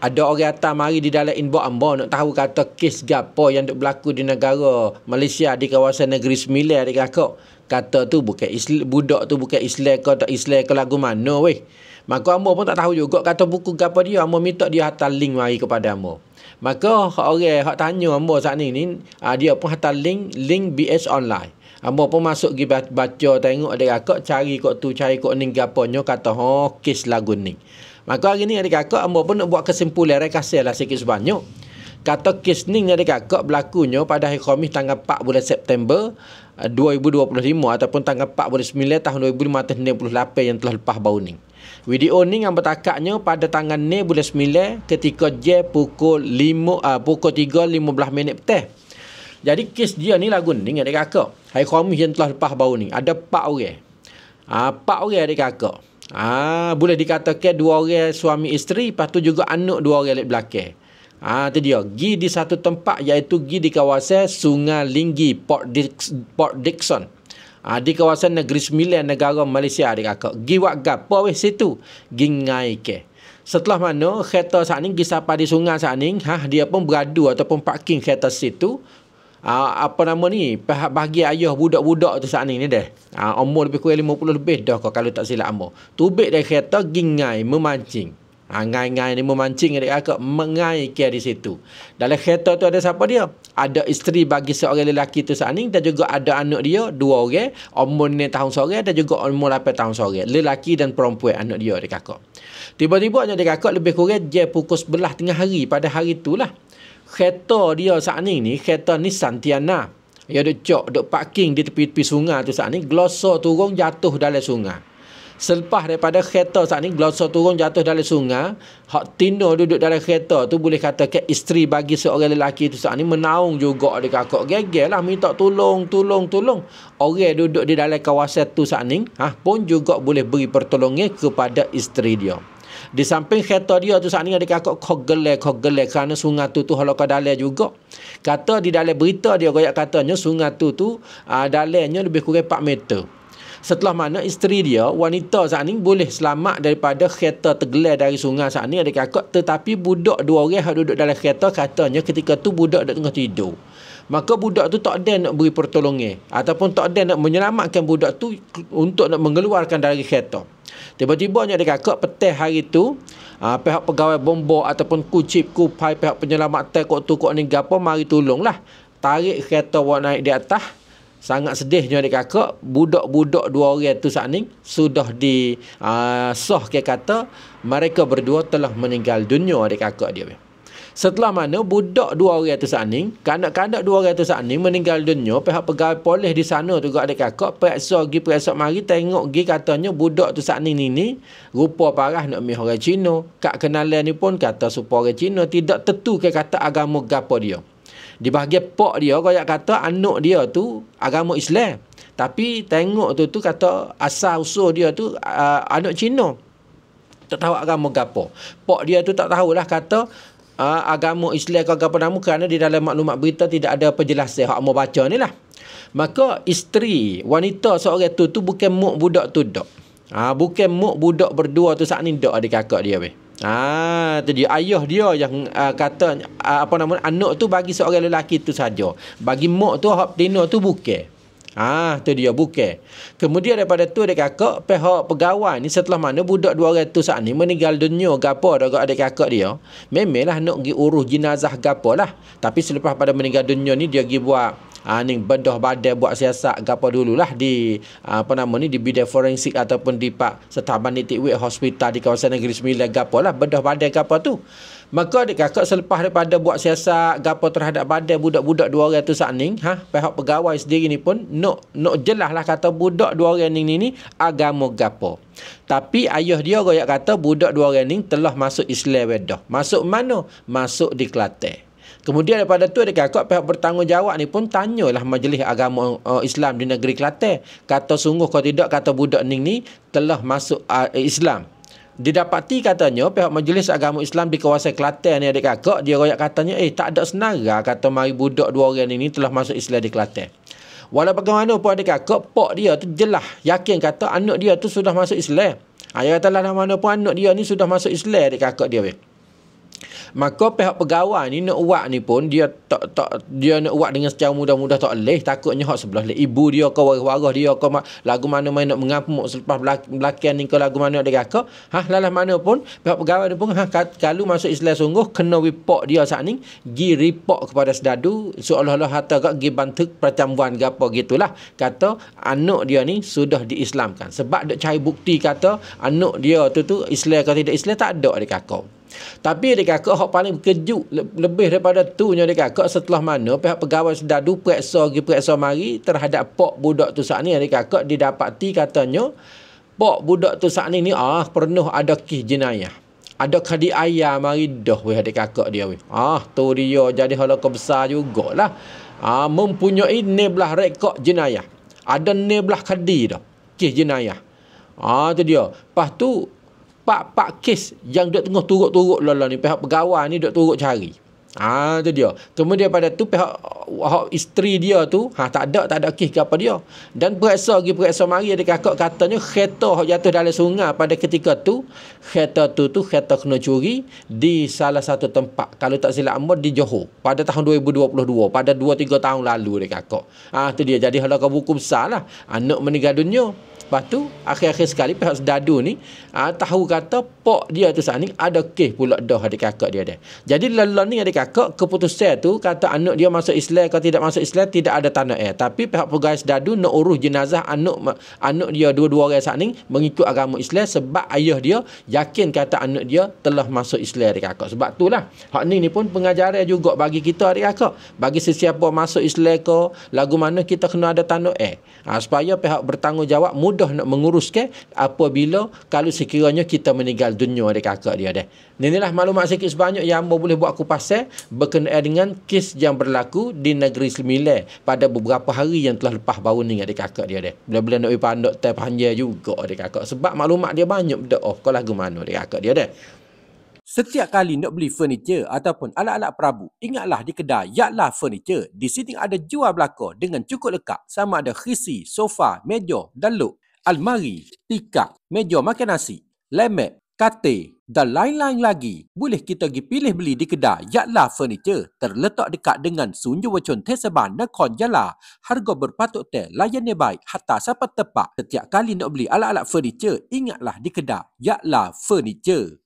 ada orang datang mari di dalam inbox ambo nak tahu kata kes gapo yang duk berlaku di negara Malaysia di kawasan Negeri Sembilan adik kakak. Kata tu bukan budak tu bukan Islam ke tak Islam ke lagu mana weh. Maka ambo pun tak tahu juga kata buku gapo dia. Ambo minta dia hantar link mari kepada ambo. Maka orang hak tanya ambo saat ni dia pun hantar link BS online. Ambo pun masuk pergi baca tengok adik kakak cari kok tu cari kok ni gaponyo kata kes lagu ni. Maka hari ni adik kakak ambo pun nak buat kesimpulan rekasih lah sikit sebanyak. Kata kes ni adik kakak berlakunya pada hari Khamis tanggal 4 bulan September 2025 ataupun tanggal 4 bulan 9 tahun 2598 yang telah lepas baru ni. Video ni yang bertakaknya pada tanggal 6 bulan 9 ketika jam pukul 3.15 minit petang. Jadi kes dia ni lagu ni adik kakak. Hari Khamis yang telah lepas baru ni ada 4 orang. 4 orang adik kakak. Boleh dikatakan 2 orang suami isteri, lepas tu juga anak 2 orang di belakang. Tu dia. Gi di satu tempat iaitu gi di kawasan Sungai Linggi, Port Dickson. Di kawasan Negeri Sembilan negara Malaysia adik kakak. Gi buat gapo weh situ? Gi ngai ke. Setelah mana kereta saat ni gi sampai di sungai saat ni, dia pun beradu ataupun parking kereta situ. Apa nama ni, bagi ayah budak-budak tu saat ni dah. Umur lebih kurang 50 lebih dah kalau tak silap ambo. Tubik dari kereta gingai memancing. Ngai-ngai ni memancing adik kakak mengai ke di situ. Dalam kereta tu ada siapa dia? Ada isteri bagi seorang lelaki tu saat ni dan juga ada anak dia 2 orang, umur 9 tahun seorang dan juga umur 8 tahun seorang. Lelaki dan perempuan anak dia adik kakak. Tiba-tiba adik kakak lebih kurang jam pukul 11 tengah hari pada hari itulah. Kereta dia saat ni kereta Nissan Tiana. Dia duk parking di tepi-tepi sungai tu saat ni, glosor turun jatuh dalam sungai. Selepas daripada kereta saat ni glosor turun jatuh dalam sungai, hak Tino duduk dalam kereta tu boleh katakan isteri bagi seorang lelaki tu saat ni menaung juga adik kakak. Gegel lah minta tolong. Orang duduk di dalam kawasan tu saat ni pun juga boleh beri pertolongan kepada isteri dia. Di samping kereta dia tu saat ni adik kakak kogelek kerana sungai tu halak ke dalam juga. Kata di dalam berita dia koyak katanya sungai tu dalamnya lebih kurang 4 meter. Setelah mana isteri dia wanita saat ni boleh selamat daripada kereta tergelar dari sungai saat ni adik kakak, tetapi budak 2 orang yang duduk dalam kereta katanya ketika tu budak dah tengah tidur. Maka budak tu tak ada nak beri pertolongan ataupun tak ada nak menyelamatkan budak tu untuk nak mengeluarkan dari kereta. Tiba-tiba adik kakak petang hari tu pihak pegawai bomba ataupun kucip kupai pihak penyelamatan kok tu kok ni gapo mari tolonglah tarik kereta buat naik di atas. Sangat sedihnya adik kakak, budak-budak 2 orang tu saat ni sudah sah ke kata mereka berdua telah meninggal dunia adik kakak dia. Setelah mana budak 2 orang tu saat ni, kanak-kanak 2 orang tu saat ni meninggal dunia, pihak pegawai polis di sana tu adik kakak periksa mari tengok katanya budak tu saat ni rupa parah nak mi orang Cina. Kak kenalan ni pun kata supaya orang Cina, tidak tentu ke kata agama gapo dia. Di bahagian pak dia koyak kata anak dia tu agama Islam. Tapi tengok tu kata asal usul dia tu anak Cina. Tak tahu agama gapo. Pak dia tu tak tahulah kata agama Islam ke apa nama kerana di dalam maklumat berita tidak ada penjelasan hak mau baca ni lah. Maka isteri wanita seorang tu bukan muk budak tu dak. Bukan muk budak berdua tu saat ni dak adik kakak dia weh. Tu dia ayah dia yang kata anak tu bagi seorang lelaki tu saja. Bagi mak tu hak Tino tu bukan. Tu dia bukan. Kemudian daripada tu adik kakak pihak pegawai ni setelah mana budak 2 orang tu saat ni meninggal dunia gapo dak adik kakak dia. Memanglah nak pergi urus jenazah gapo lah. Tapi selepas pada meninggal dunia ni dia pergi buat ni bedah badan buat siasat gapo dululah di di bidang forensik ataupun di Pak Setaban Nitik Hospital di kawasan Negeri Sembilan gapo lah bedah badan gapo tu. Maka adik kakak selepas daripada buat siasat gapo terhadap badan budak-budak 2 orang tu saat ni, pihak pegawai sendiri ni pun nak jelaslah kata budak 2 orang ni agama gapo. Tapi ayah dia royak kata budak 2 orang ni telah masuk Islam dah. Masuk mana? Masuk di Kelantan. Kemudian daripada tu adik kakak pihak bertanggungjawab ni pun tanyalah Majlis Agama Islam di negeri Kelantan. Kata sungguh kalau tidak kata budak ni telah masuk Islam. Didapati katanya pihak Majlis Agama Islam di kawasan Kelantan ni adik kakak dia royak katanya tak ada senara kata mari budak 2 orang ni telah masuk Islam di Kelantan. Walau bagaimanapun adik kakak pak dia tu jelas yakin kata anak dia tu sudah masuk Islam. Dia kata lah mana pun anak dia ni sudah masuk Islam adik kakak dia weh. Maka pihak pegawai ni nak buat ni pun dia dia nak buat dengan secara mudah-mudah tak boleh, takutnya hak sebelah ibu dia ke waris-waris dia ke lagu mana main nak mengamuk selepas belakang ni ke lagu mana dia kata lalah mana pun pihak pegawai ni pun kalau masuk Islam sungguh kena report dia saat ni gi report kepada sedadu seolah-olah harta gak gi bantuk percambuan ke apa gitulah, kata anak dia ni sudah diislamkan sebab dok cari bukti kata anak dia tu Islam ke tidak Islam tak ada dia kakak. Tapi dia kakak hak paling kejut lebih daripada tu nya dia kakak setelah mana pihak pegawai sedadu periksa mari terhadap pak budak tu saat ni dia kakak didapati katanya pak budak tu saat ni pernah ada kes jenayah. Ada kadi ayah mari dah weh adik kakak dia weh. Tu dia jadi halaka besar jugalah. Mempunyai 19 rekod jenayah. Ada 19 kadi dah kes jenayah. Tu dia. Lepas tu pak kes yang duk tengah turut-turut lala ni pihak pegawai ni duk turut cari. Tu dia. Kemudian pada tu pihak isteri dia tu tak ada kes ke apa dia. Dan periksa mari ada kakak katanya kereta hak jatuh dalam sungai pada ketika tu kereta kereta kena curi di salah satu tempat kalau tak silap amor di Johor pada tahun 2022 pada 2-3 tahun lalu dia kakak. Tu dia jadi halaka buku besar lah anak meninggal dunia. Lepas tu akhir-akhir sekali pihak sedadu ni tahu kata pak dia tu saat ni ada kes pula dah adik kakak dia dah. Jadi lelah ni adik kakak keputusan tu kata anak dia masuk Islam kalau tidak masuk Islam tidak ada tanah air. Tapi pihak pegawai sedadu nak urus jenazah anak dia dua-dua orang saat ni mengikut agama Islam sebab ayah dia yakin kata anak dia telah masuk Islam adik kakak. Sebab itulah hak ni pun pengajaran juga bagi kita adik kakak. Bagi sesiapa masuk Islam ke lagu mana kita kena ada tanah air. Supaya pihak bertanggungjawab mudah nak menguruskan apabila kalau sekiranya kita meninggal dunia adik kakak dia dah. Inilah maklumat sikit sebanyak yang hamba boleh buat kupasan berkenaan dengan kes yang berlaku di negeri Sembilan pada beberapa hari yang telah lepas baru ni adik kakak dia dah. Bila-bila nak pandok tai panjang juga adik kakak sebab maklumat dia banyak dah ke lagu mana adik kakak dia dah. Setiap kali nak beli furniture ataupun alat-alat Prabu, ingatlah di kedai Yaklah Furniture. Di sini ada jual belakang dengan cukup lengkap sama ada khisi, sofa, meja dan luk, almari, tikar, meja makan nasi, lemek, katil dan lain-lain lagi. Boleh kita pergi pilih beli di kedai Yaklah Furniture. Terletak dekat dengan Sunju Wacun Tesaban Nakhon Jala. Harga berpatut layannya baik hatta sampai tepat. Setiap kali nak beli alat-alat furniture, ingatlah di kedai Yaklah Furniture.